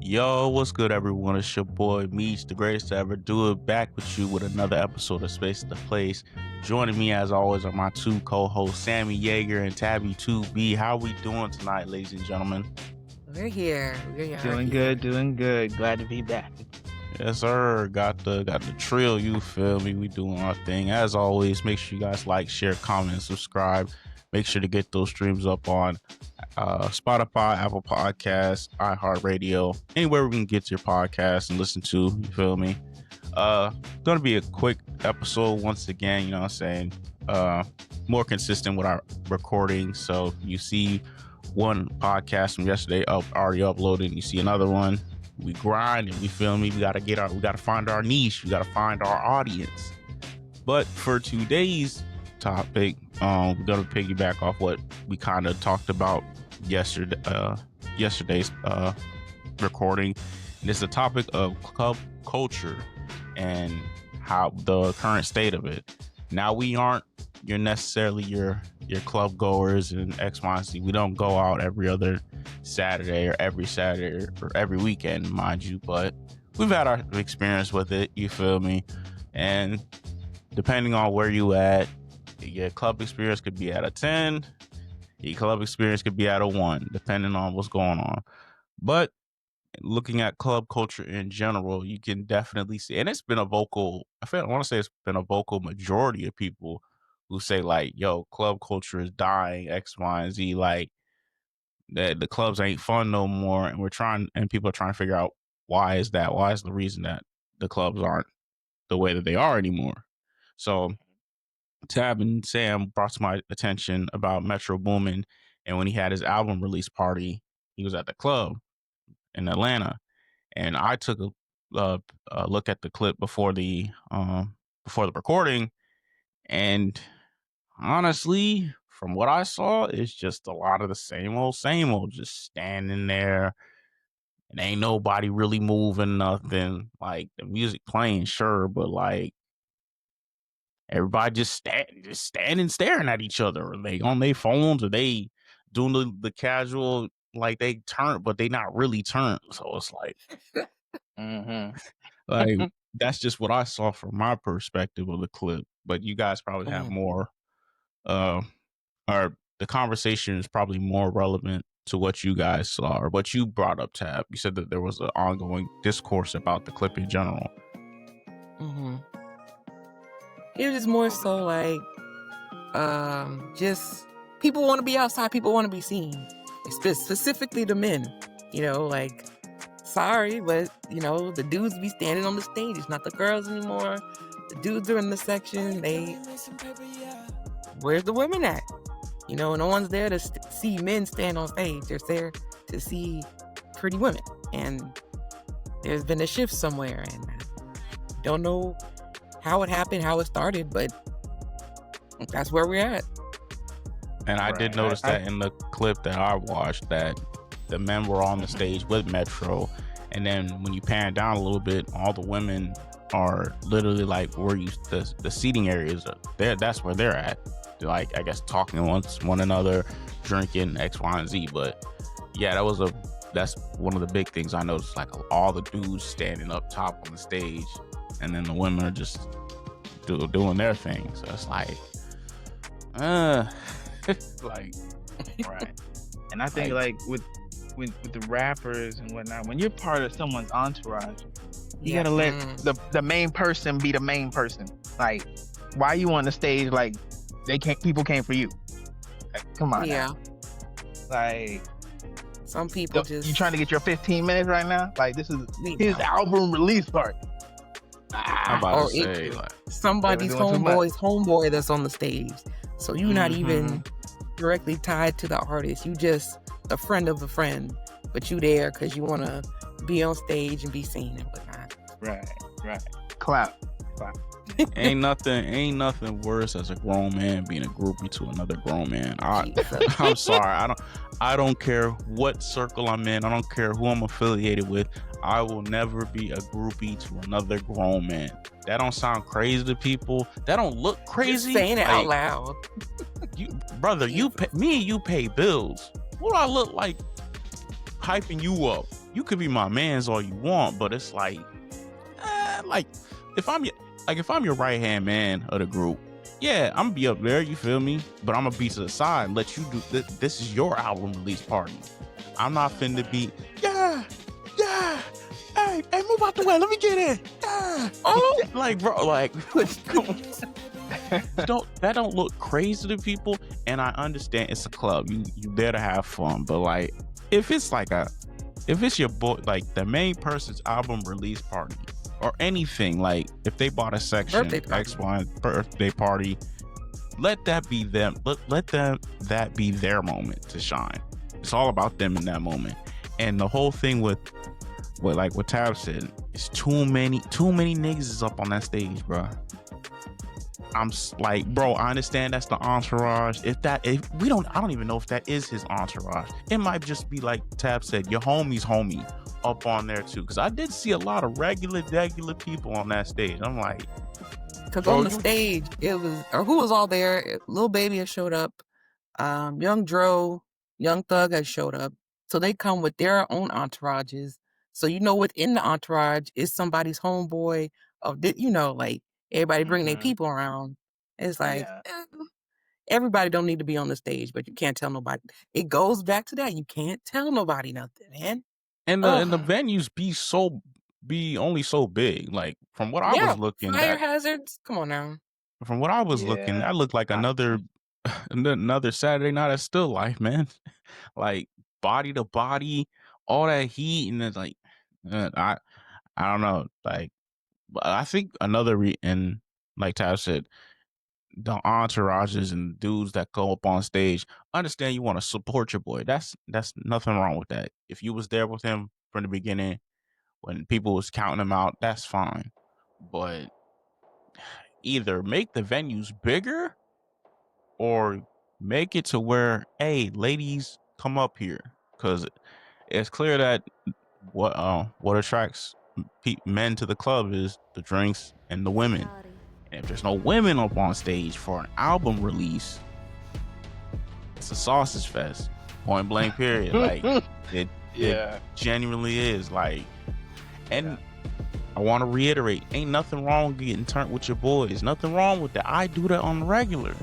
Yo, what's good, everyone? It's your boy Meech, the greatest to ever do it, back with you with another episode of Space the Place. Joining me, as always, are my two co-hosts, Sammy Yeager and Tabby 2B. How we doing tonight, ladies and gentlemen? We're here. Doing good. Glad to be back. Yes, sir. Got the trill. You feel me? We doing our thing. As always, make sure you guys like, share, comment, and subscribe. Make sure to get those streams up on Spotify, Apple Podcasts, iHeartRadio, anywhere we can get your podcast and listen to. You feel me? Gonna be a quick episode once again. You know what I'm saying? More consistent with our recording. So you see one podcast from yesterday already uploaded. You see another one. We grind and we feel me. We gotta find our niche. We gotta find our audience. But for today's topic, we're gonna piggyback off what we kind of talked about yesterday's recording. And it's the topic of club culture and how the current state of it. Now, we aren't necessarily your club goers and X, Y, and Z. We don't go out every other Saturday or every weekend, mind you, but we've had our experience with it. You feel me? And depending on where you at, your club experience could be at a 10. Your club experience could be at a 1, depending on what's going on. But looking at club culture in general, you can definitely see, and it's been a vocal, I want to say it's been a vocal majority of people who say like, yo, club culture is dying, X, Y, and Z, like that the clubs ain't fun no more. And people are trying to figure out why is that? Why is the reason that the clubs aren't the way that they are anymore? So Tab and Sam brought to my attention about Metro Boomin, and when he had his album release party, he was at the club in Atlanta, and I took a look at the clip before the recording, and honestly, from what I saw, it's just a lot of the same old, just standing there, and ain't nobody really moving nothing. Like the music playing, sure, but like everybody just standing staring at each other. Are they on their phones? Are they doing the casual, like they turn, but they not really turned? So it's like, like that's just what I saw from my perspective of the clip. But you guys probably have more, or the conversation is probably more relevant to what you guys saw or what you brought up, Tab. You said that there was an ongoing discourse about the clip in general. It was just more so like, just people want to be outside. People want to be seen. Specifically the men, like, sorry, but, the dudes be standing on the stage. It's not the girls anymore. The dudes are in the section. Where's the women at? No one's there to see men stand on stage. They're there to see pretty women. And there's been a shift somewhere. And I don't know how it happened, how it started, but that's where we're at. And I did notice that in the clip that I watched, that the men were on the stage with Metro, and then when you pan down a little bit, all the women are literally like where the seating areas are there. That's where they're at. They're like, I guess, talking one another, drinking X, Y, and Z. But yeah, that's one of the big things I noticed. Like all the dudes standing up top on the stage, and then the women are just doing their thing. So it's like, like, right. And I think like with the rappers and whatnot, when you're part of someone's entourage, you gotta let the main person be the main person. Like, why you on the stage? Like, people came for you. Like, come on. Yeah. Now. Like, some people you trying to get your 15 minutes right now? Like, this is his album release party. I'm about to say, like, somebody's homeboy that's on the stage. So you're not even directly tied to the artist. You just a friend of a friend, but you there because you want to be on stage and be seen and whatnot. Right. Clap. ain't nothing worse as a grown man being a groupie to another grown man. I'm sorry. I don't care what circle I'm in. I don't care who I'm affiliated with. I will never be a groupie to another grown man. That don't sound crazy to people. That don't look crazy. Just saying it out loud. You pay bills. What do I look like hyping you up? you could be my man's all you want, but it's like if I'm your right hand man of the group, yeah, I'm gonna be up there, you feel me? But I'm gonna be to the side and let you do this is your album release party. I'm not finna be, yeah, hey, move out the way, let me get in. Yeah. Oh, like, bro, like, that don't look crazy to people. And I understand it's a club, you there to have fun, but like, if it's your boy, like the main person's album release party or anything, like if they bought a section, X1 birthday party, let that be them. Let that be their moment to shine. It's all about them in that moment. And the whole thing with what Tab said, it's too many niggas is up on that stage, bro. I'm like, bro, I understand that's the entourage. I don't even know if that is his entourage. It might just be like Tab said, your homie up on there too. Because I did see a lot of regular people on that stage. I'm like, because on the stage who was all there? Lil Baby has showed up. Young Dro, Young Thug has showed up. So they come with their own entourages. So within the entourage is somebody's homeboy like. Everybody bring their people around. It's like, everybody don't need to be on the stage, but you can't tell nobody. It goes back to that. You can't tell nobody nothing, man. And the venues be only so big. Like from what I was looking, fire hazards. Come on now. From what I was looking, that looked like another Saturday night at Still Life, man. Like body to body, all that heat, and it's like, I don't know, like. But I think another and like Tab said, the entourages and dudes that go up on stage, understand you want to support your boy. That's nothing wrong with that. If you was there with him from the beginning, when people was counting him out, that's fine. But either make the venues bigger or make it to where, hey, ladies, come up here, because it's clear that what attracts men to the club is the drinks and the women. And if there's no women up on stage for an album release, it's a sausage fest, point blank period. Like it genuinely is. Like, and I want to reiterate, ain't nothing wrong with getting turned with your boys, nothing wrong with that. I do that on the regular.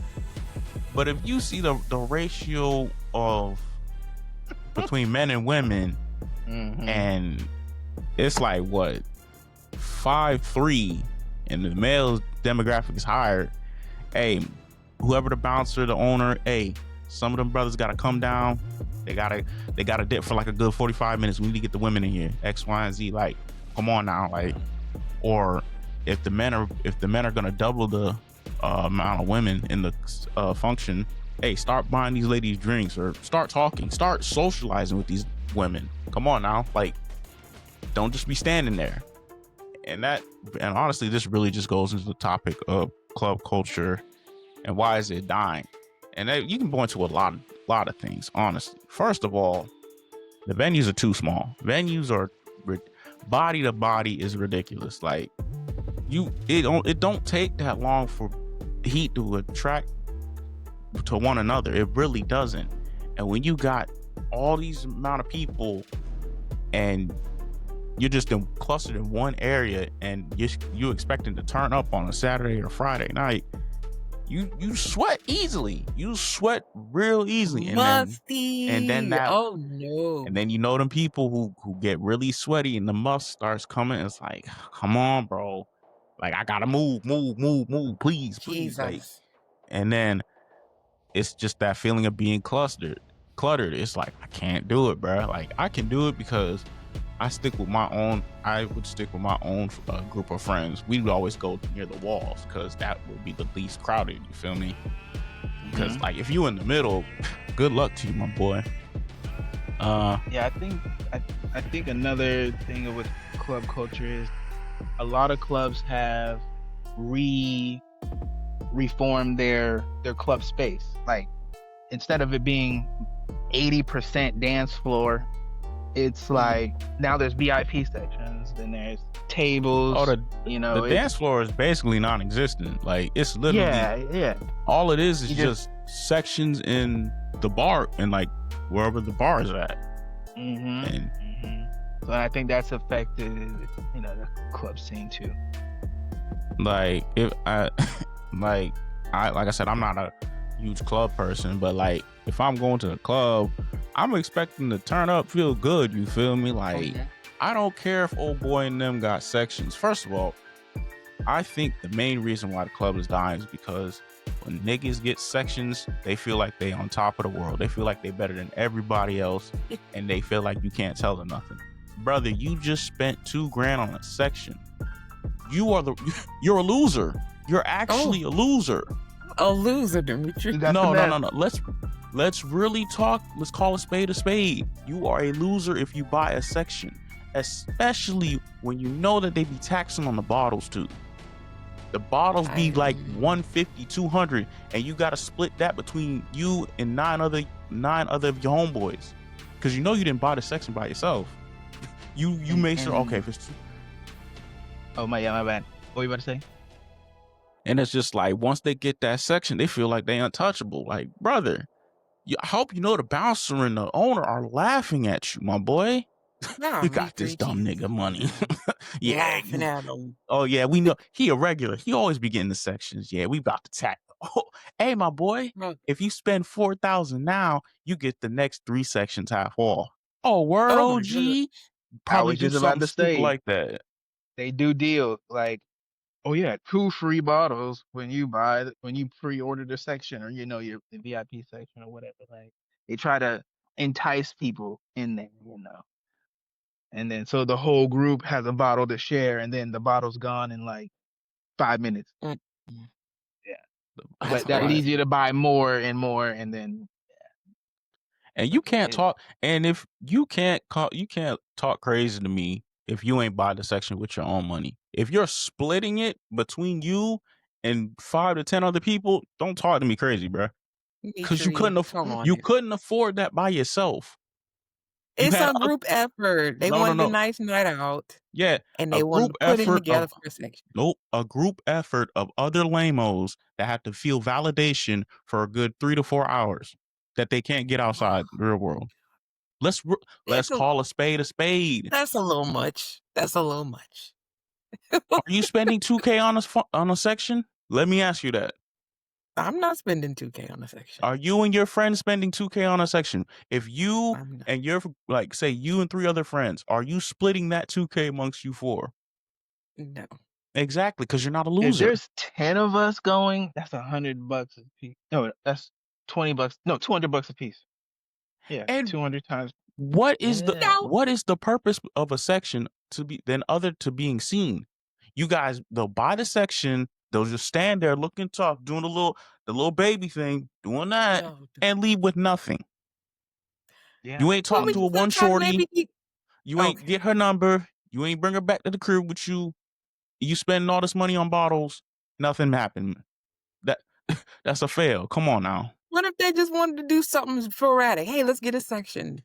But if you see the ratio of between men and women, and it's like what 5-3, and the male demographic is higher. Hey, whoever the bouncer, the owner, hey, some of them brothers gotta come down. They gotta dip for like a good 45 minutes. We need to get the women in here. X, Y, and Z. Like, come on now. Like, or if the men are gonna double the amount of women in the function, hey, start buying these ladies drinks, or start talking, start socializing with these women. Come on now. Like, don't just be standing there. And honestly, this really just goes into the topic of club culture and why is it dying. And you can point to a lot of things, honestly. First of all, the venues are too small. Venues are body to body is ridiculous. Like, it don't take that long for heat to attract to one another. It really doesn't. And when you got all these amount of people and you're just clustered in one area, and you expecting to turn up on a Saturday or Friday night, you sweat easily. You sweat real easily, and then that, oh no, and then them people who get really sweaty and the must starts coming. It's like, come on, bro. Like, I gotta move, please. Like, and then it's just that feeling of being cluttered. It's like, I can't do it, bro. Like, I can do it because I would stick with my own group of friends. We would always go near the walls because that would be the least crowded. You feel me? Because like, if you in the middle, good luck to you, my boy. I think another thing with club culture is a lot of clubs have reformed their club space. Like, instead of it being 80% dance floor, it's like now there's VIP sections, then there's tables. The dance floor is basically non-existent. Like, it's literally all it is just sections in the bar and like wherever the bar is at. So I think that's affected, the club scene too. Like if I like I said, I'm not a huge club person, but like if I'm going to the club, I'm expecting to turn up, feel good. You feel me? Like I don't care if old boy and them got sections. First of all, I think the main reason why the club is dying is because when niggas get sections, they feel like they on top of the world. They feel like they better than everybody else, and they feel like you can't tell them nothing. Brother, you just spent $2,000 on a section. You're a loser. You're actually a loser. A loser, Dimitri. No. Let's really talk. Let's call a spade a spade. You are a loser if you buy a section, especially when you know that they be taxing on the bottles too. The bottles be like 150, 200, and you got to split that between you and nine other of your homeboys, because you didn't buy the section by yourself. You make sure. Okay, if it's my bad. What were you about to say? And it's just like once they get that section, they feel like they untouchable. Like, brother, I hope the bouncer and the owner are laughing at you, my boy. No, you got this dumb nigga money. Yeah. Laughing at him. Oh yeah, we know he a regular. He always be getting the sections. Yeah, we about to tackle. Oh, hey, my boy, if you spend $4,000 now, you get the next 3 sections half off. Oh, word, OG. Probably do something stupid like that. They do deals like, oh yeah, 2 free bottles when you pre-order the section, or your VIP section or whatever. Like they try to entice people in there, and then so the whole group has a bottle to share, and then the bottle's gone in like 5 minutes. Yeah, but that leads you to buy more and more, and then and you can't talk. And if you can't talk crazy to me if you ain't buy the section with your own money. If you're splitting it between you and 5 to 10 other people, don't talk to me crazy, bro. Because you couldn't afford that by yourself. It's a group effort. They wanted a nice night out. Yeah. And they wanted to put it together for a section. Nope. A group effort of other lamos that have to feel validation for a good 3 to 4 hours that they can't get outside the real world. Let's call a spade a spade. That's a little much. Are you spending $2,000 on a section? Let me ask you that. I'm not spending $2,000 on a section. Are you and your friends spending $2,000 on a section? If you and your, like, say you and 3 other friends, are you splitting that $2,000 amongst you 4? No. Exactly, because you're not a loser. If there's 10 of us going, that's $100 a piece. No, that's $20. No, $200 a piece. Yeah, and 200 times. What is the purpose of a section to being seen? You guys, they'll buy the section. They'll just stand there looking tough, doing the little baby thing, doing that, and leave with nothing. Yeah. You ain't talking to a one shorty. You ain't get her number. You ain't bring her back to the crib with you. You spending all this money on bottles. Nothing happened. That's a fail. Come on now. What if they just wanted to do something sporadic? Hey, let's get a section.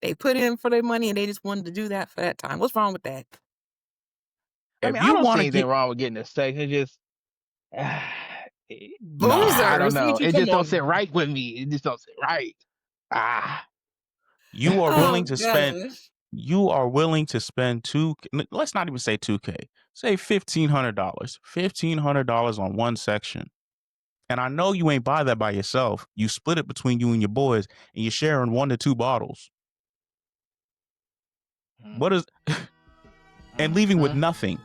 They put in for their money and they just wanted to do that for that time. What's wrong with that? I don't see anything wrong with getting a section. It's just I don't know. It just don't sit right with me. It just don't sit right. You are willing to spend. You are willing to spend let's not even say $2,000. Say $1,500. $1,500 on one section. And I know you ain't buy that by yourself. You split it between you and your boys, and you're sharing 1 to 2 bottles. What is and leaving with nothing.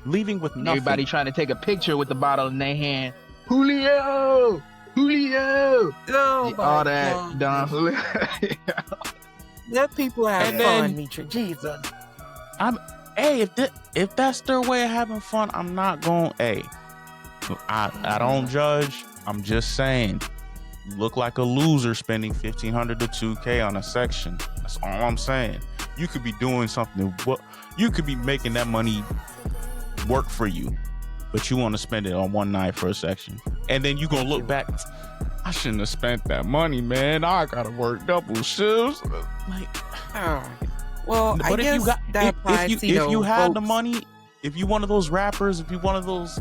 Leaving with nothing. Everybody trying to take a picture with the bottle in their hand. Julio! Oh, all that Don Julio. Let people have fun, Mitra. Jesus. If that's their way of having fun, I'm not going. I don't judge. I'm just saying, you look like a loser spending $1,500 to $2,000 on a section. That's all I'm saying. You could be doing something. You could be making that money work for you, but you want to spend it on one night for a section, and then you gonna look back. I shouldn't have spent that money, man. I gotta work double shifts. Well, but if you had the money, if you one of those rappers, if you one of those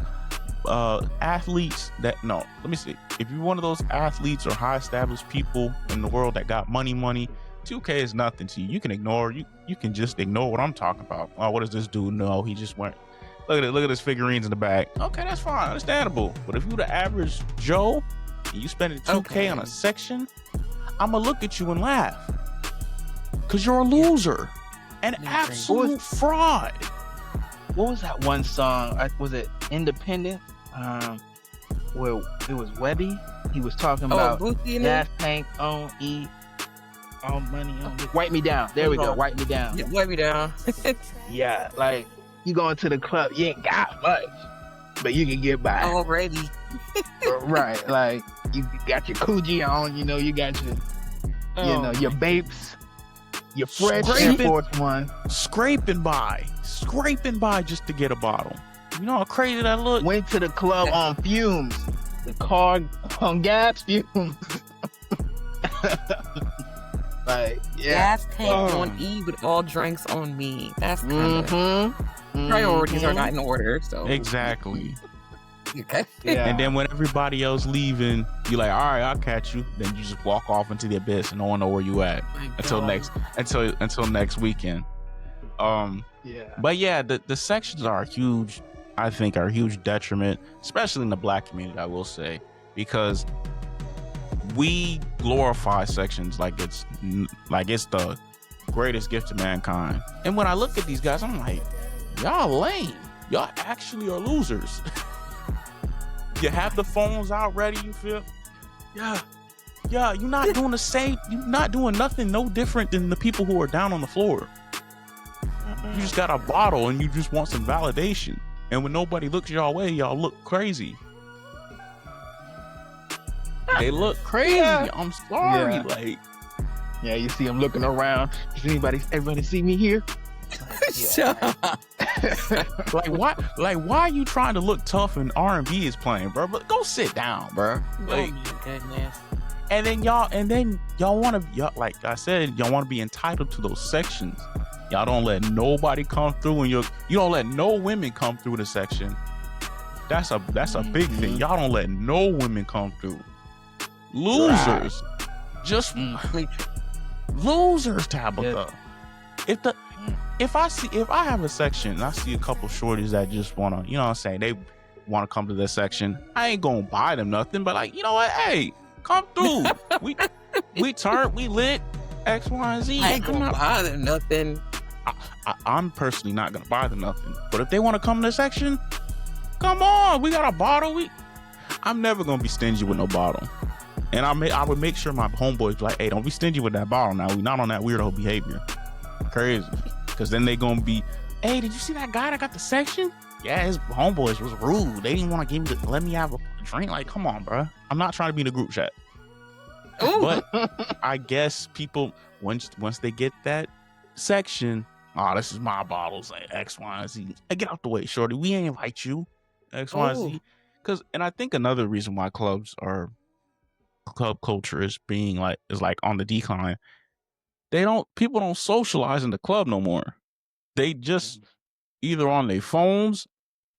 athletes if you one of those athletes or high established people in the world that got money, 2K is nothing to you. You can ignore you can just ignore what I'm talking about. Oh, what does this dude know? He just went. Look at it. Look at his figurines in the back. Okay, that's fine, understandable. But if you the average Joe and you spending 2K on a section, I'ma look at you and laugh. Cause you're a loser. An absolute fraud. What was that one song? Was it Independent? Where it was Webby. He was talking about gas tank on E, all money on me. Wipe me down. There we go. Wipe me down. Yeah, wipe me down. Yeah, like you going to the club, you ain't got much, but you can get by already. Right, like you got your Coogee on, you know, you got your, your Bapes, your fresh Air Force One, scraping by just to get a bottle. You know how crazy that look? Went to the club on fumes, the car on gas fumes. Like, yeah. Gas tank on E with all drinks on me. That's kind of priorities are not in order. So exactly. Okay. Yeah. And then when everybody else leaving, you're like, all right, I'll catch you. Then you just walk off into the abyss and no one know where you at until next weekend. But yeah, the sections are huge. I think are a huge detriment, especially in the black community. I will say, because we glorify sections like it's the greatest gift to mankind. And when I look at these guys, I'm like, y'all lame. Y'all actually are losers. You have the phones out ready. You feel, yeah. You're not doing the same. You're not doing nothing no different than the people who are down on the floor. You just got a bottle and you just want some validation. And when nobody looks y'all way, y'all look crazy. They look crazy. Yeah. I'm sorry. Yeah, you see them looking around. Does everybody see me here? Why are you trying to look tough and R&B is playing, bro? But go sit down, bro. Like, oh my goodness. And then y'all want to, like I said, y'all want to be entitled to those sections. Y'all don't let nobody come through, and you don't let no women come through the section. That's a big thing. Y'all don't let no women come through. Losers, just losers, Tabitha. If I have a section and I see a couple shorties that just wanna, you know what I'm saying, they want to come to this section, I ain't gonna buy them nothing, but like, you know what, hey, come through. we lit X, Y, and Z. I ain't gonna buy them nothing. I'm personally not gonna buy them nothing, but if they want to come to the section, come on, we got a bottle. I'm never gonna be stingy with no bottle, and I would make sure my homeboys be like, hey, don't be stingy with that bottle now. We not on that weirdo behavior. Crazy, because then they gonna be, hey, did you see that guy that got the section? Yeah, his homeboys was rude. They didn't want to let me have a drink. Like, come on, bro. I'm not trying to be in a group chat. Ooh. But I guess people once they get that section, oh, this is my bottles, like X, Y, and Z. Hey, get out the way, shorty. We ain't invite you, X, Y, and Z. And I think another reason why club culture is on the decline. People don't socialize in the club no more. They just either on their phones,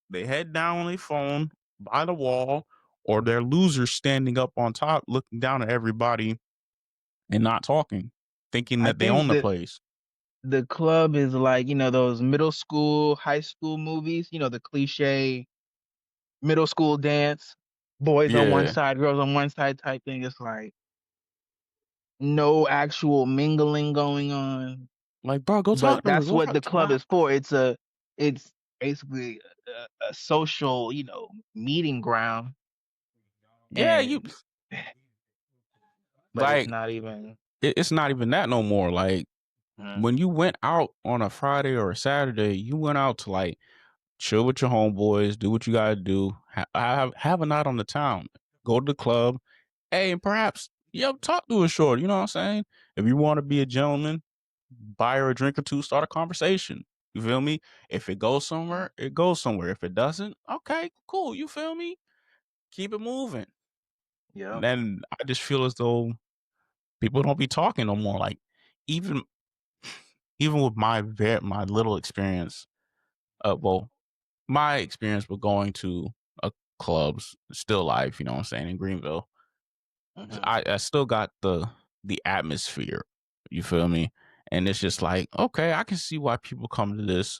they head down on their phone by the wall, or they're losers standing up on top, looking down at everybody and not talking, thinking that they own the place. The club is like, those middle school, high school movies, the cliche middle school dance, boys on one side, girls on one side type thing. It's like no actual mingling going on. Like, bro, go talk to That's what the club is for. It's basically a social, meeting ground. Yeah, but like, it's not even. It's not even that no more. Like, when you went out on a Friday or a Saturday, you went out to like chill with your homeboys, do what you gotta do, have a night on the town, go to the club, hey, and perhaps talk to a short. You know what I'm saying? If you want to be a gentleman, buy her a drink or two, start a conversation. You feel me? If it goes somewhere, it goes somewhere. If it doesn't, okay, cool. You feel me? Keep it moving. Yeah. And I just feel as though people don't be talking no more. Like, even with my little experience, my experience with going to clubs, still life, you know what I'm saying, in Greenville, I still got the atmosphere. You feel me? And it's just like, okay, I can see why people come to this,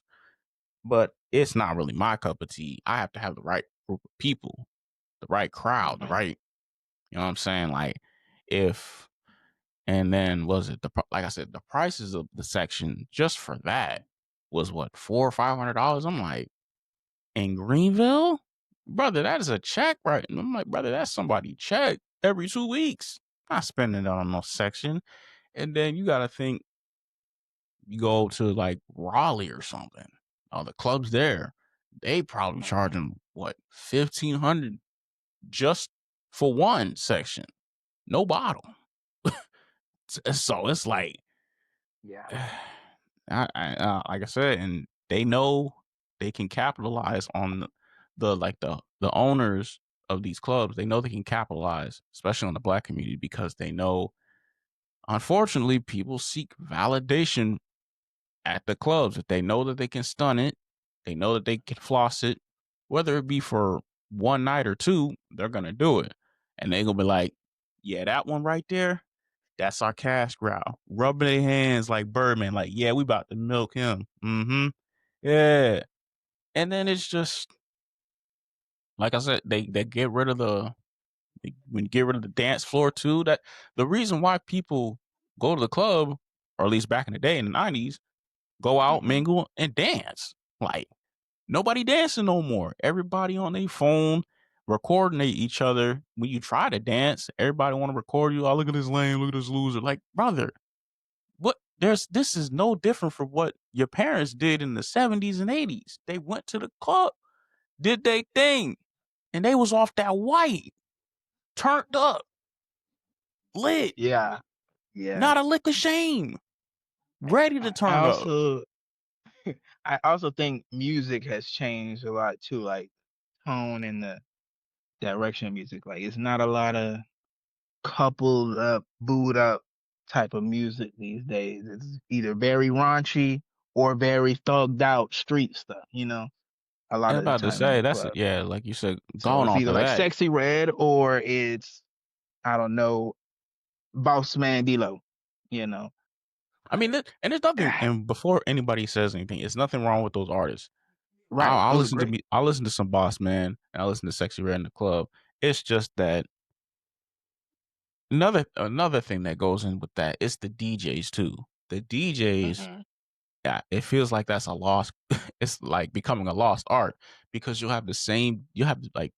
but it's not really my cup of tea. I have to have the right group of people, the right crowd, the Mhm. right, you know what I'm saying? Like, if, and then was it like I said, the prices of the section just for that was what, $400 or $500? I'm like, in Greenville, brother, that is a check, right? And I'm like, brother, that's somebody check every 2 weeks. Not spending it on no section. And then you got to think, you go to like Raleigh or something. Oh, the clubs there, they probably charging what, 1,500 just for one section, no bottle. So it's like, Yeah. like I said, and they know they can capitalize on the owners of these clubs. They know they can capitalize, especially on the black community, because they know, unfortunately, people seek validation at the clubs. If they know that they can stun it, they know that they can floss it, whether it be for one night or two, they're gonna do it, and they're gonna be like, "Yeah, that one right there, that's our cash grab." Rubbing their hands like Birdman, like, "Yeah, we about to milk him." Mm-hmm. Yeah, and then it's just like I said, they get rid of when you get rid of the dance floor too. That the reason why people go to the club, or at least back in the day in the '90s, go out, Mhm. mingle, and dance. Like, nobody dancing no more. Everybody on their phone recording each other. When you try to dance, everybody want to record you. Oh, look at this lame, look at this loser. Like, brother, what? This is no different from what your parents did in the '70s and '80s. They went to the club, did they thing, and they was off that white, turned up, lit, Yeah. Yeah. not a lick of shame, ready to I turn up. also I also think music has changed a lot too, like tone and the direction of music. Like it's not a lot of coupled up, booed up type of music these days. It's either very raunchy or very thugged out street stuff, a lot And of the about to time in say, the that's club. yeah, like you said, So going it's off either of like that. Sexy Red or it's, I don't know, Boss Man D-Lo, you know. I mean, and there's nothing. And before anybody says anything, it's nothing wrong with those artists. Right. I'll Those are listen to great. me. I'll listen to some Boss Man, and I'll listen to Sexy Red in the club. It's just that another thing that goes in with that is the DJs too. The DJs, Hmm. yeah, it feels like that's a lost. It's like becoming a lost art, because you'll have the same. You have like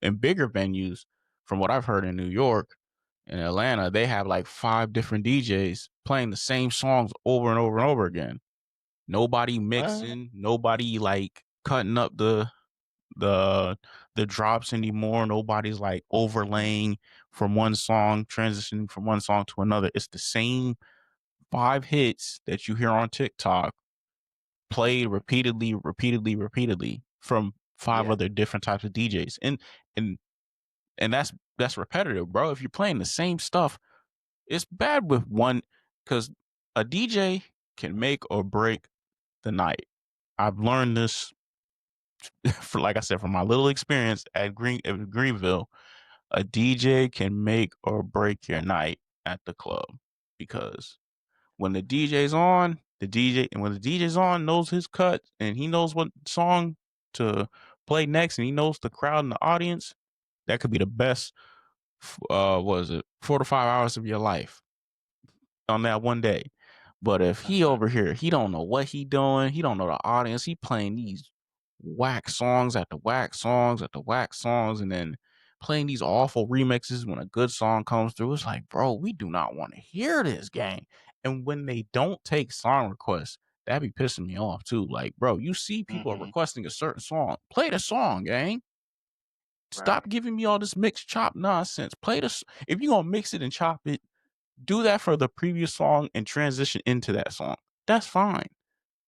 in bigger venues, from what I've heard in New York, in Atlanta, they have like 5 different DJs playing the same songs over and over and over again. Nobody What? mixing, nobody like cutting up the the drops anymore. Nobody's like overlaying from one song, transitioning from one song to another. It's the same 5 hits that you hear on TikTok played repeatedly, repeatedly, repeatedly from five Yeah. other different types of DJs. And and that's repetitive, bro. If you're playing the same stuff, it's bad with one, because a DJ can make or break the night. I've learned this for, like I said, from my little experience at Greenville. A DJ can make or break your night at the club, because when the DJ's on, when the DJ's on, knows his cut, and he knows what song to play next, and he knows the crowd and the audience, that could be the best. What is it, 4 to 5 hours of your life on that one day. But if he Uh-huh. over here, he don't know what he doing. He don't know the audience. He playing these whack songs after whack songs after whack songs, and then playing these awful remixes when a good song comes through. It's like, bro, we do not want to hear this gang. And when they don't take song requests, that be pissing me off too. Like, bro, you see people are Hmm. requesting a certain song. Play the song, gang. Stop Right. giving me all this mixed chop nonsense. If you're gonna mix it and chop it, do that for the previous song and transition into that song. That's fine.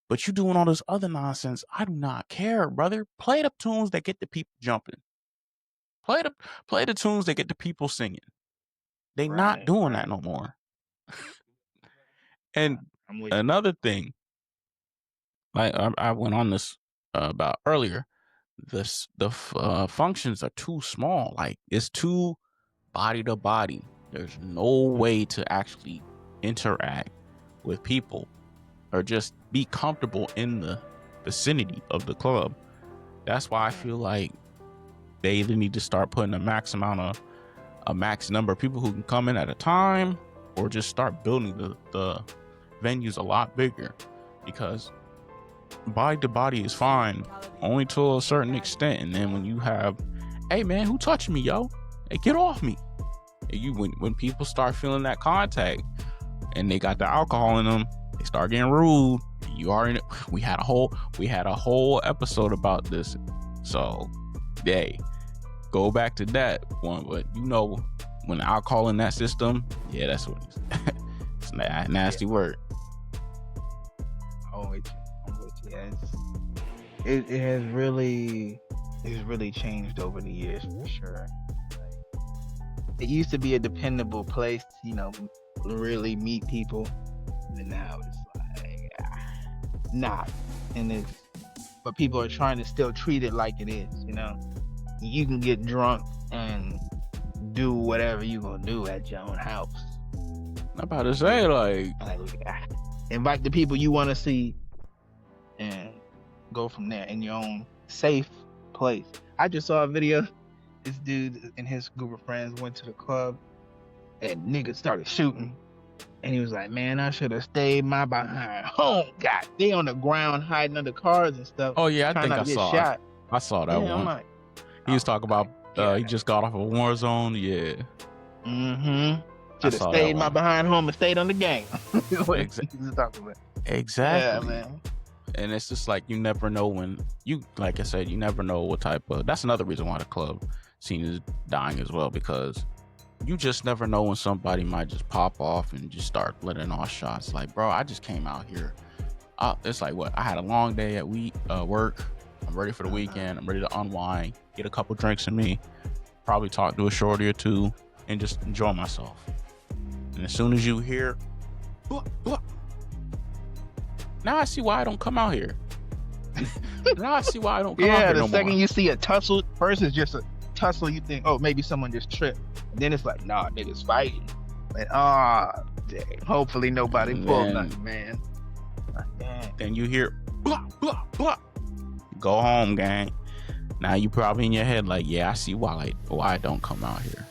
But you doing all this other nonsense, I do not care, brother. Play the tunes that get the people jumping. Play the play the tunes that get the people singing. They not Right. doing that Right. no more. Yeah. And I'm with you. another thing, like I went on this about earlier, the functions are too small. Like, it's too body to body. There's no Mhm. way to actually interact with people or just be comfortable in the vicinity of the club. That's why I feel like they either need to start putting a max number of people who can come in at a time, or just start building the venues a lot bigger, because body to body is fine only to a certain extent. And then when you have, hey man, who touched me, yo? Hey, get off me. And when people start feeling that contact and they got the alcohol in them, they start getting rude. You already, we had a whole episode about this. So, hey, go back to that one. But when the alcohol in that system, yeah, that's what it is. It's a nasty word. I'm with you. Yeah, it has really changed over the years for sure. It used to be a dependable place, really meet people, and now it's like not. But people are trying to still treat it like it is. You can get drunk and do whatever you gonna do at your own house. I'm about to say, like invite the people you want to see and go from there in your own safe place. I just saw a video. This dude and his group of friends went to the club and niggas started shooting. And he was like, man, I should have stayed my behind home. God, they on the ground hiding under cars and stuff. Oh yeah, I think I saw that one. Like, he was talking about he just got off a war zone. Yeah. Mm-hmm. Should have stayed my behind home and stayed on the game. Exactly. Yeah, man. And it's just like, you never know when like I said, you never know what type of. That's another reason why the club scene is dying as well, because you just never know when somebody might just pop off and just start letting off shots. Like, bro, I just came out here. It's like, what? I had a long day at work. I'm ready for the weekend. I'm ready to unwind, get a couple drinks in me, probably talk to a shorty or two, and just enjoy myself. And as soon as you hear, now I see why I don't come out here. Now I see why I don't come out here no more. Yeah, the second you see a tussle, first it's just a tussle, you think, oh, maybe someone just tripped. And then it's like, nah, niggas fighting. Like, dang. Hopefully nobody pulled nothing, man. Then you hear, blah, blah, blah. Go home, gang. Now you probably in your head like, yeah, I see why I don't come out here.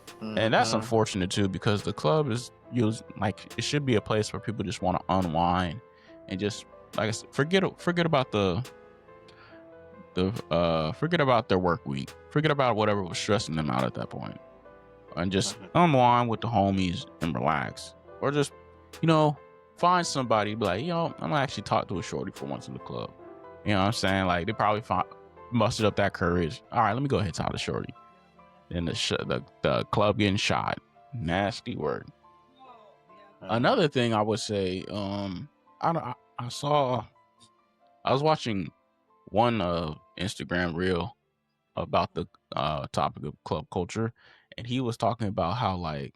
Mm-hmm. And that's unfortunate too, because the club is like, it should be a place where people just want to unwind and just, like I said, forget about forget about their work week, forget about whatever was stressing them out at that point, and just unwind with the homies and relax. Or just, find somebody, be like, I'm gonna actually talk to a shorty for once in the club. You know what I'm saying? Like, they probably mustered up that courage. All right, let me go ahead and talk to shorty. Then the club getting shot. Nasty word. Another thing I would say, I was watching one Instagram reel about the topic of club culture, and he was talking about how, like,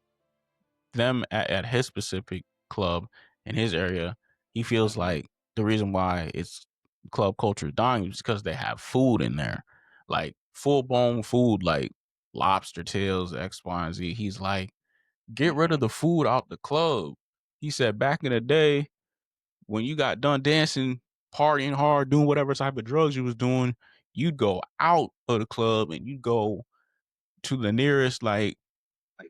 them at his specific club in his area, he feels like the reason why it's club culture dying is because they have food in there, like full-blown food, like lobster tails, X, Y, and Z. He's like, get rid of the food out the club. He said back in the day, when you got done dancing, partying hard, doing whatever type of drugs you was doing, you'd go out of the club and you'd go to the nearest like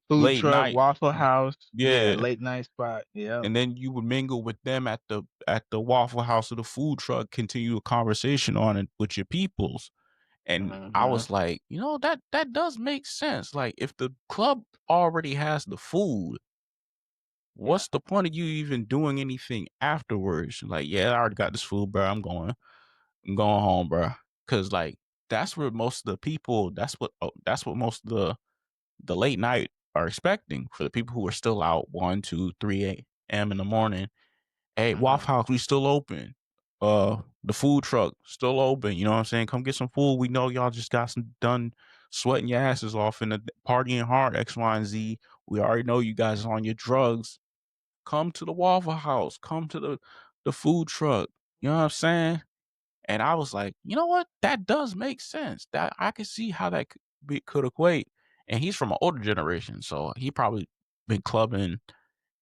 food late truck, night Waffle House, yeah, late night spot, yeah. And then you would mingle with them at the Waffle House or the food truck, continue a conversation on it with your peoples. And I was like, that does make sense. Like, if the club already has the food, what's the point of you even doing anything afterwards? Like, yeah, I already got this food, bro. I'm going home, bro. Cause like, that's where most of the people, that's what most of the late night are expecting, for the people who are still out 1, 2, 3 a.m. in the morning. Hey, Waffle House, we still open. The food truck still open. You know what I'm saying? Come get some food. We know y'all just got done sweating your asses off and partying hard, X, Y, and Z. We already know you guys are on your drugs. Come to the Waffle House. Come to the food truck. You know what I'm saying? And I was like, you know what? That does make sense. That I can see how that could equate. And he's from an older generation, so he probably been clubbing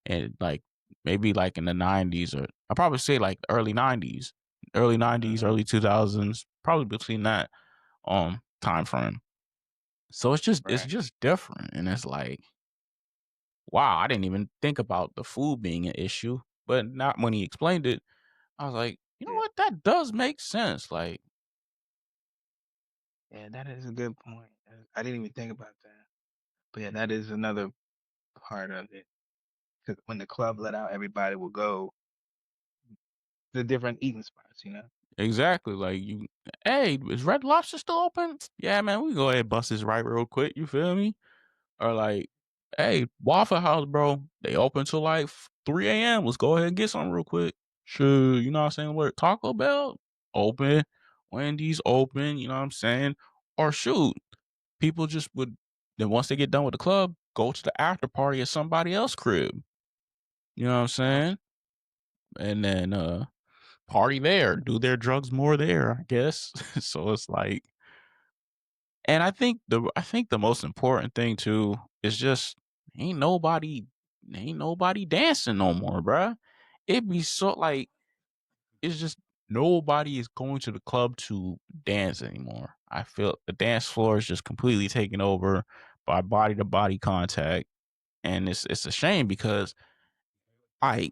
and like maybe like in the 90s, or I probably say like early 90s, early 2000s, probably between that time frame. So it's Right. just different, and it's like, wow, I didn't even think about the food being an issue, but not when he explained it, I was like, you know Yeah. what, that does make sense. Like, Yeah, that is a good point. I didn't even think about that. But yeah, that is another part of it. Because when the club let out, everybody will go to different eating spots, you know? exactly, like you, hey, is Red Lobster still open? Yeah, man, we go ahead and bust this right real quick. You feel me? Or like, hey, Waffle House, bro, they open till like 3 a.m. Let's go ahead and get something real quick. Sure, you know what I'm saying? What, Taco Bell open, Wendy's open, you know what I'm saying? Or shoot, people just would, then once they get done with the club, go to the after party at somebody else's crib. You know what I'm Yep. saying? And then party there, do their drugs more there, I guess. So it's like, and I think the most important thing too is just ain't nobody ain't nobody dancing no more, bruh. It be so like, it's just nobody is going to the club to dance anymore. I feel the dance floor is just completely taken over by body to body contact, and it's a shame because I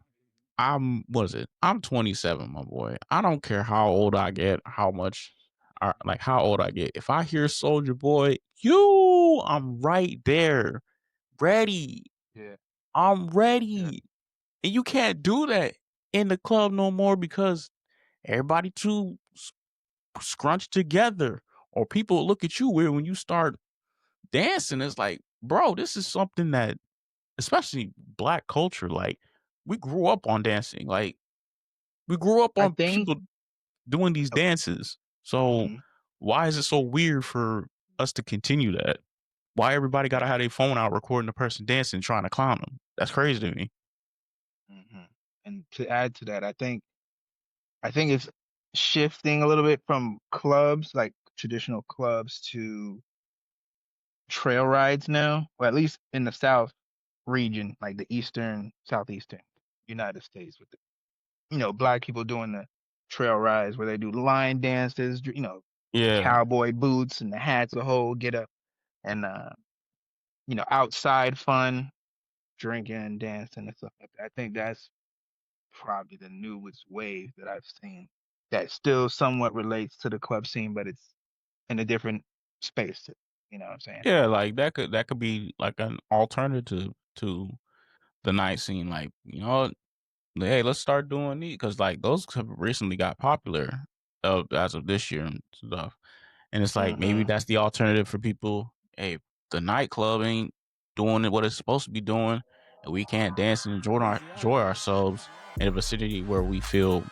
I'm what is it? I'm 27, my boy. I don't care how old I get, how much, like how old I get. If I hear Soldier Boy, I'm right there, ready. Yeah. I'm Yeah. ready, and you can't do that in the club no more because everybody too scrunched together, or people look at you weird when you start dancing. It's like, bro, this is something that, especially black culture, like we grew up on dancing, like we grew up I on think. people doing these dances. So Mhm. why is it so weird for us to continue that? Why everybody got to Yeah. have their phone out recording the person dancing, trying to clown them? That's crazy to me. And to add to that, I think it's shifting a little bit from clubs, like traditional clubs, to trail rides now, or at least in the South region, like the eastern, southeastern United States, with black people doing the trail rides where they do line dances, the Yeah, cowboy boots and the hats, the whole get up, and outside fun, drinking, dancing, and stuff like that. I think that's probably the newest wave that I've seen that still somewhat relates to the club scene, but it's in a different space. You know what I'm saying? yeah, like that could be like an alternative to the night scene. Like, hey, let's start doing these because like those have recently got popular, as of this year and stuff. And it's like maybe Mm-hmm. that's the alternative for people. Hey, the nightclub ain't doing what it's supposed to be doing, and we can't dance and enjoy ourselves in a vicinity where we feel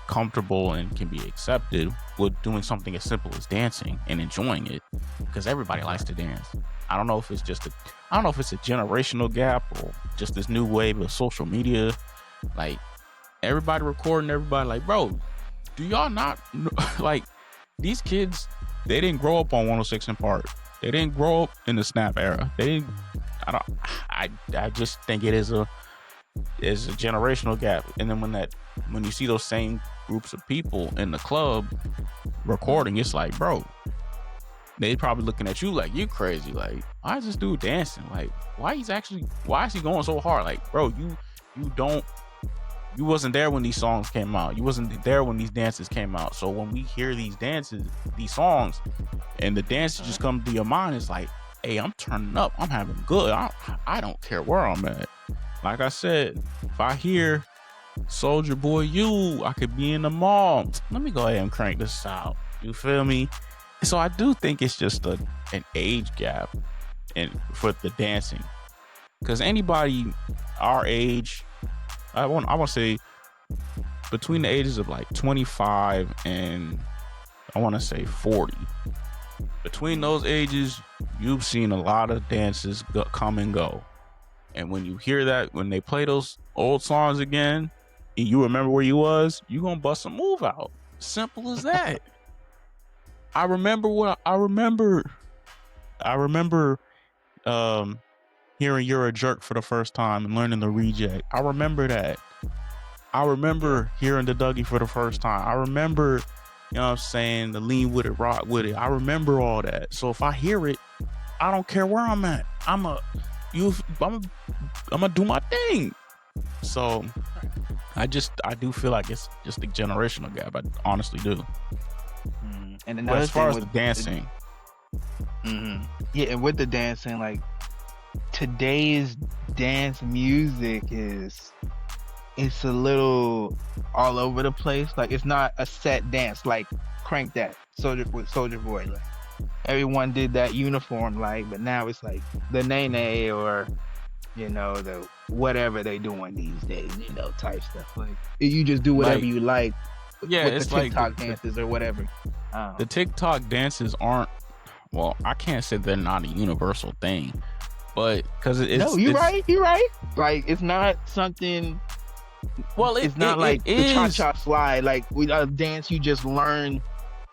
comfortable and can be accepted with doing something as simple as dancing and enjoying it, because everybody likes Right. to dance. I don't know if it's I don't know if it's a generational gap or just this new wave of social media. Like everybody recording, everybody like, bro, do y'all not like these kids? They didn't grow up on 106 in Park. They didn't grow up in the Snap era. They didn't. I don't. I just think it is a generational gap. And then when you see those same groups of people in the club recording, it's like, bro, they probably looking at you like you crazy. Like, why is this dude dancing? Like, why is he going so hard? Like, bro, you don't you wasn't there when these songs came out. You wasn't there when these dances came out. So when we hear these dances, these songs, and the dances just come to your mind, it's like, hey, I'm turning up. I'm having good. I don't care where I'm at. Like I said, if I hear Soldier Boy I could be in the mall. Let me go ahead and crank this out. You feel me? So I do think it's just an age gap and for the dancing. Because anybody our age, I want to say between the ages of like 25 and I want to say 40. Between those ages, you've seen a lot of dances come and go. And when you hear that, when they play those old songs again, and you remember where you was, you gonna bust a move out. Simple as that. I remember. I remember. Um, hearing You're a Jerk for the first time and learning the reject. I remember that. I remember hearing the Dougie for the first time. I remember, you know what I'm saying, the Lean With It, Rock With It. I remember all that. So if I hear it, I don't care where I'm at. I'm gonna do my thing. So I do feel like it's just a generational gap. I honestly do. And but as far as the dancing, yeah, and with the dancing, like today's dance music it's a little all over the place. Like it's not a set dance. Like Crank That, Soldier Boy. Like everyone did that uniform. Like, but now it's like the Nene or the whatever they doing these days. Type stuff. Like you just do whatever you like. Yeah, with it's the TikTok dances or whatever. The TikTok dances aren't. Well, I can't say they're not a universal thing, but because you're right. Like it's not something. Well, it's not like the cha-cha slide. Like we dance, you just learn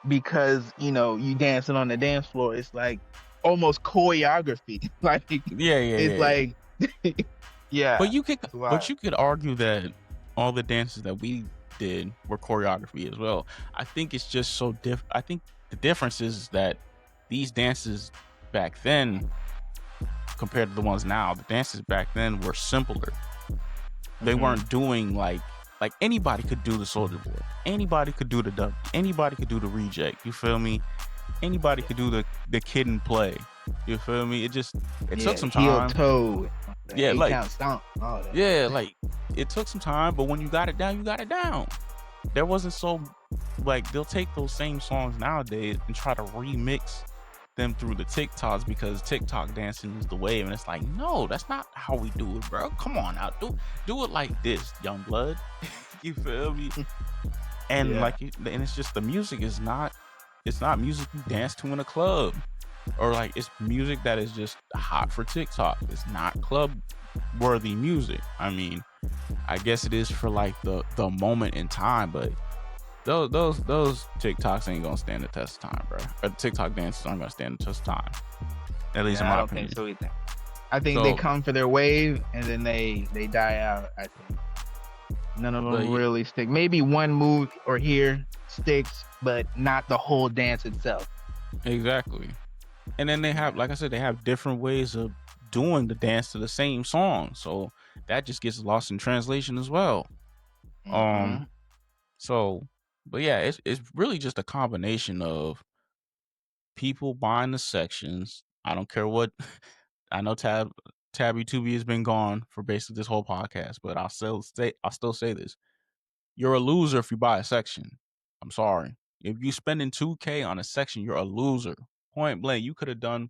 because you dancing on the dance floor. It's like almost choreography. Like it's like yeah. But you could argue that all the dances that we did were choreography as well. I think it's just so different. I think the difference is that these dances back then compared to the ones now, the dances back then were simpler. They weren't doing like anybody could do the Soldier Boy, anybody could do the Duck, anybody could do the reject. You feel me? Anybody could do the Kid and Play. You feel me? It took some time. Heel toe. Yeah, like stomp, all that. Yeah, like it took some time, but when you got it down, you got it down. There wasn't so like they'll take those same songs nowadays and try to remix them through the TikToks because TikTok dancing is the wave, and it's like, no, that's not how we do it, bro. Come on now, do it like this, young blood. You feel me? And and it's just the music is not. It's not music you dance to in a club, or like it's music that is just hot for TikTok. It's not club worthy music. I mean, I guess it is for like the moment in time, but those TikToks ain't gonna stand the test of time, bro. Or the TikTok dances aren't gonna stand the test of time. At least in my opinion. Think so either. I think they come for their wave and then they die out. I think none of them really stick. Maybe one move or here sticks, but not the whole dance itself. Exactly. And then they have, like I said, they have different ways of doing the dance to the same song, so that just gets lost in translation as well. So, but yeah, it's really just a combination of people buying the sections. I don't care what. I know Tabby 2B has been gone for basically this whole podcast, but I'll still say this: you're a loser if you buy a section. I'm sorry. If you spending $2K on a section, you're a loser. Point blank. You could have done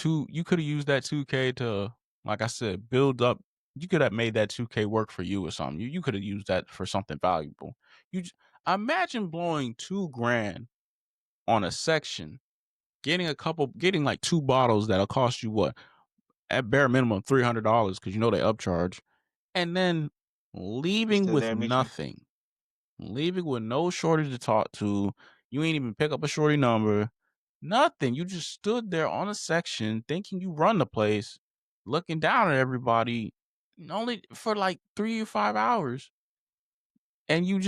you could have used that $2K to, like I said, build up. You could have made that $2K work for you or something. You could have used that for something valuable. Imagine blowing $2,000 on a section, getting like 2 bottles that'll cost you what, at bare minimum $300 because they upcharge, and then leaving with nothing. Leaving with no shorty to talk to. You ain't even pick up a shorty number. Nothing. You just stood there on a section thinking you run the place, looking down at everybody, only for like 3 or 5 hours. And you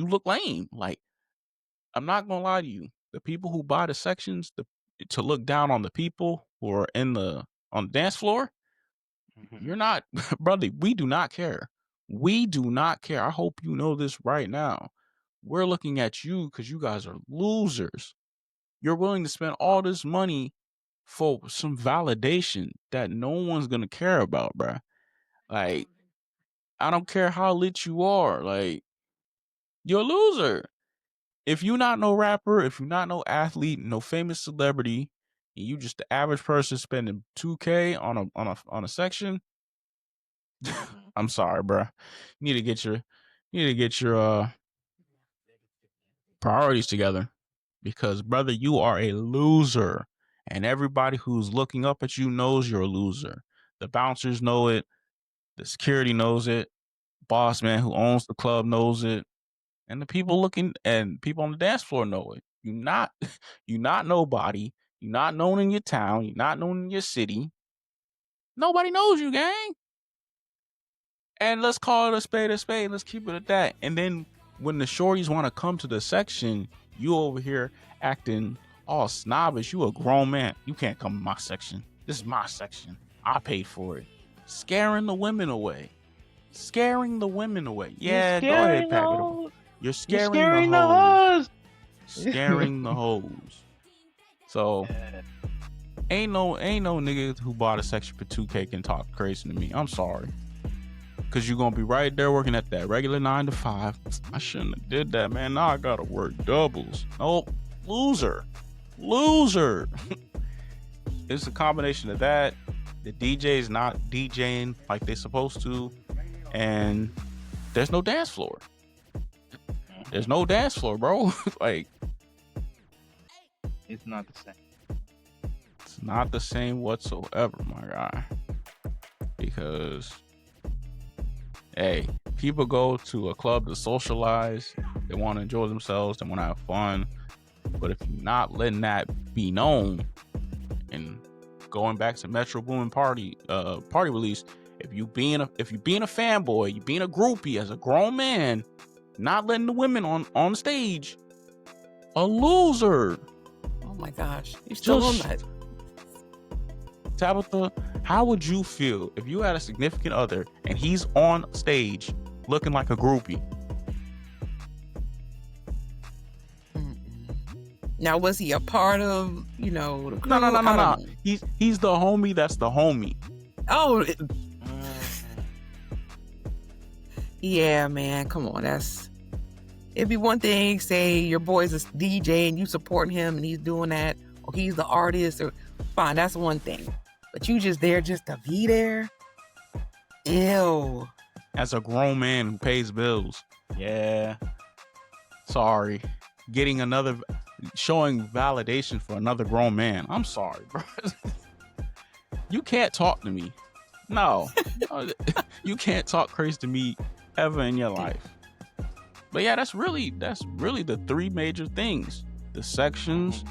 look lame. Like, I'm not gonna lie to you. The people who buy the sections to look down on the people who are on the dance floor, you're not, brother, we do not care. We do not care. I hope you know this right now. We're looking at you because you guys are losers. You're willing to spend all this money for some validation that no one's gonna care about, bruh. Like, I don't care how lit you are. Like, you're a loser. If you not no rapper, if you not no athlete, no famous celebrity, and you just the average person spending $2K on a section, I'm sorry, bruh. You need to get your priorities together, because brother, you are a loser, and everybody who's looking up at you knows you're a loser. The bouncers know it, the security knows it, boss man who owns the club knows it, and the people looking and people on the dance floor know it. You're not nobody. You're not known in your town. You're not known in your city. Nobody knows you, gang. And let's call it a spade a spade. Let's keep it at that. And then when the shorties want to come to the section, you over here acting all snobbish. You a grown man. You can't come to my section. This is my section. I paid for it. Scaring the women away. Scaring the women away. Yeah, go ahead, pack it up. You're scaring the hoes. Scaring the hoes. So ain't no nigga who bought a section for 2K can talk crazy to me. I'm sorry. Cause you're gonna be right there working at that regular 9 to 5. I shouldn't have did that, man. Now I gotta work doubles. Oh, loser. It's a combination of that. The DJ's not DJing like they're supposed to, and there's no dance floor. There's no dance floor, bro. Like, it's not the same. It's not the same whatsoever, my guy. Because, hey, people go to a club to socialize. They want to enjoy themselves. They want to have fun. But if you're not letting that be known, and going back to Metro Boomin party release, if you being a fanboy, you being a groupie as a grown man, not letting the women on stage, a loser. Oh my gosh, you still on that? Tabitha, how would you feel if you had a significant other and he's on stage looking like a groupie? Now, was he a part of, the crew? No. He's the homie that's the homie. Oh, yeah, man. Come on. It'd be one thing, say your boy's a DJ and you supporting him and he's doing that, or he's the artist, or fine, that's one thing. But you just there just to be there? Ew. As a grown man who pays bills. Yeah. Sorry. Showing validation for another grown man. I'm sorry, bro. You can't talk to me. No. You can't talk crazy to me ever in your life. But yeah, that's really the three major things: the sections,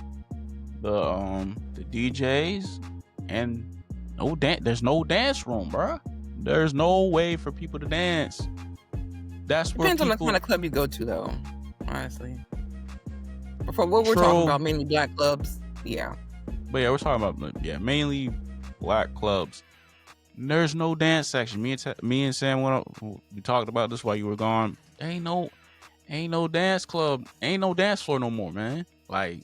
the DJs, and there's no dance room, bro. There's no way for people to dance. That's where depends on the kind of club you go to, though. Honestly, for what we're talking about, mainly black clubs. Yeah. But yeah, we're talking about mainly black clubs. There's no dance section. Me and Sam we talked about this while you were gone. Ain't no dance club. Ain't no dance floor no more, man. Like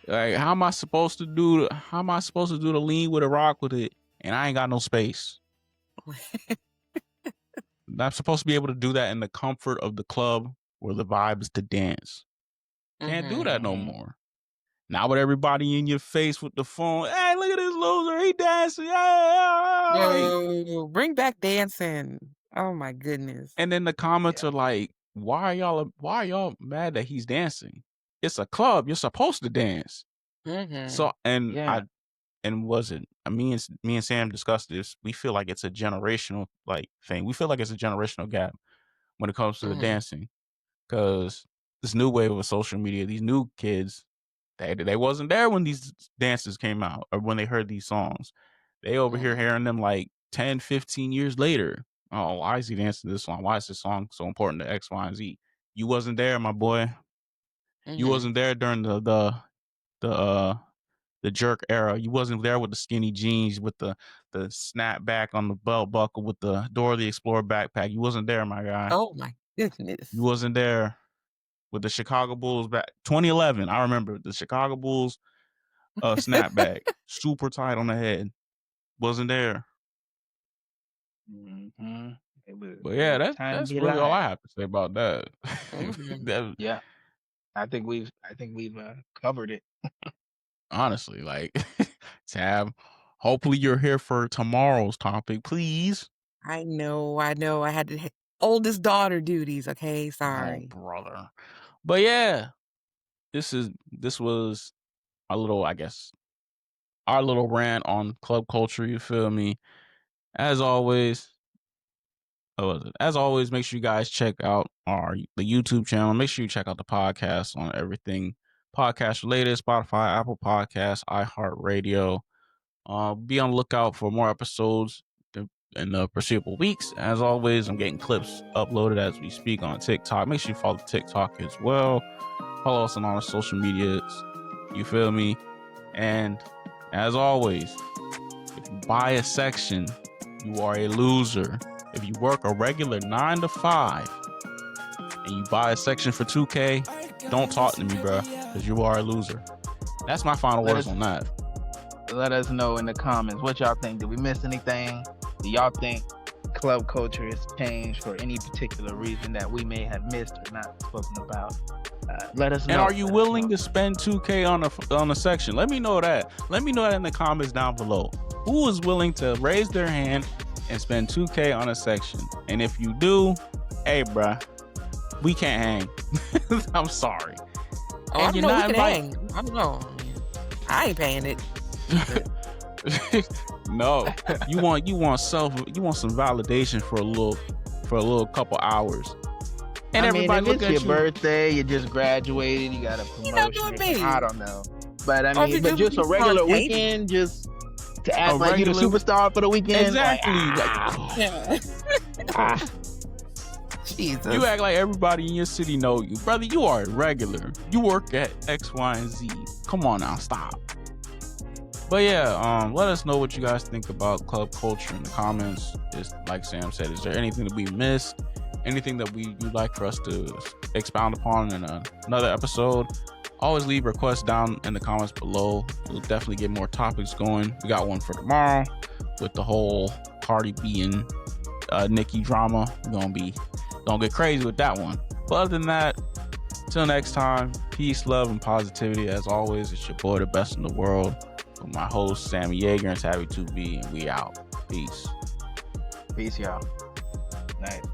how am I supposed to do the lean with a rock with it, and I ain't got no space? I'm supposed to be able to do that in the comfort of the club where the vibe is to dance. Can't do that no more. Now with everybody in your face with the phone, hey, look at this loser, he dancing, Yo, bring back dancing. Oh my goodness. And then the comments are like, why are y'all mad that he's dancing? It's a club, you're supposed to dance. So me and Sam discussed this. We feel like it's a generational thing. We feel like it's a generational gap when it comes to the dancing, because this new wave of social media, these new kids, they wasn't there when these dances came out or when they heard these songs. They over here hearing them like 10, 15 years later. Oh, why is he dancing this song? Why is this song so important to X, Y, and Z? You wasn't there, my boy. You wasn't there during the jerk era. You wasn't there with the skinny jeans, with the snap back on the belt buckle, with the Dora the Explorer backpack. You wasn't there, my guy. Oh my goodness. You wasn't there with the Chicago Bulls back 2011. I remember the Chicago Bulls snapback, super tight on the head. Wasn't there. But yeah, that's really all I have to say about that. Yeah, I think we've covered it. Honestly, Tab, hopefully you're here for tomorrow's topic, please. I know. I had the oldest daughter duties. Okay, sorry, brother. But yeah, this was a little, I guess, our little rant on club culture. You feel me? As always, make sure you guys check out the YouTube channel. Make sure you check out the podcast on everything podcast related: Spotify, Apple Podcasts, iHeartRadio. Be on the lookout for more episodes in the foreseeable weeks. As always, I'm getting clips uploaded as we speak on TikTok. Make sure you follow TikTok as well. Follow us on all our social medias. You feel me? And as always, if you buy a section, you are a loser. If you work a regular 9 to 5 and you buy a section for 2K, don't talk to me, bro, because you are a loser. That's my final words on that. Let us know in the comments what y'all think. Did we miss anything? Do y'all think club culture has changed for any particular reason that we may have missed or not spoken about? Let us know. And are you willing to spend 2K on a section? Let me know that. Let me know that in the comments down below. Who is willing to raise their hand and spend 2K on a section? And if you do, hey, bruh, we can't hang. I'm sorry. Oh, I don't know. We can hang. I don't know. I ain't paying it. No, you want some validation for a little couple hours. And I everybody mean, if look it's at your you. birthday, you just graduated, you got a promotion. You're not doing me. I don't know, but I mean, but just a on regular tape? weekend, just to act like you're the superstar for the weekend. Exactly. Jesus. You act like everybody in your city know you, brother. You are a regular. You work at X, Y, and Z. Come on now, stop. But yeah, let us know what you guys think about club culture in the comments. Just like Sam said, is there anything that we missed? Anything that you'd like for us to expound upon in another episode? Always leave requests down in the comments below. We'll definitely get more topics going. We got one for tomorrow with the whole Cardi B and Nicki drama. We're gonna get crazy with that one. But other than that, till next time, peace, love, and positivity. As always, it's your boy, the best in the world, with my host Sammy Yeager and Tabby 2B, and we out. Peace. Peace, y'all. Night.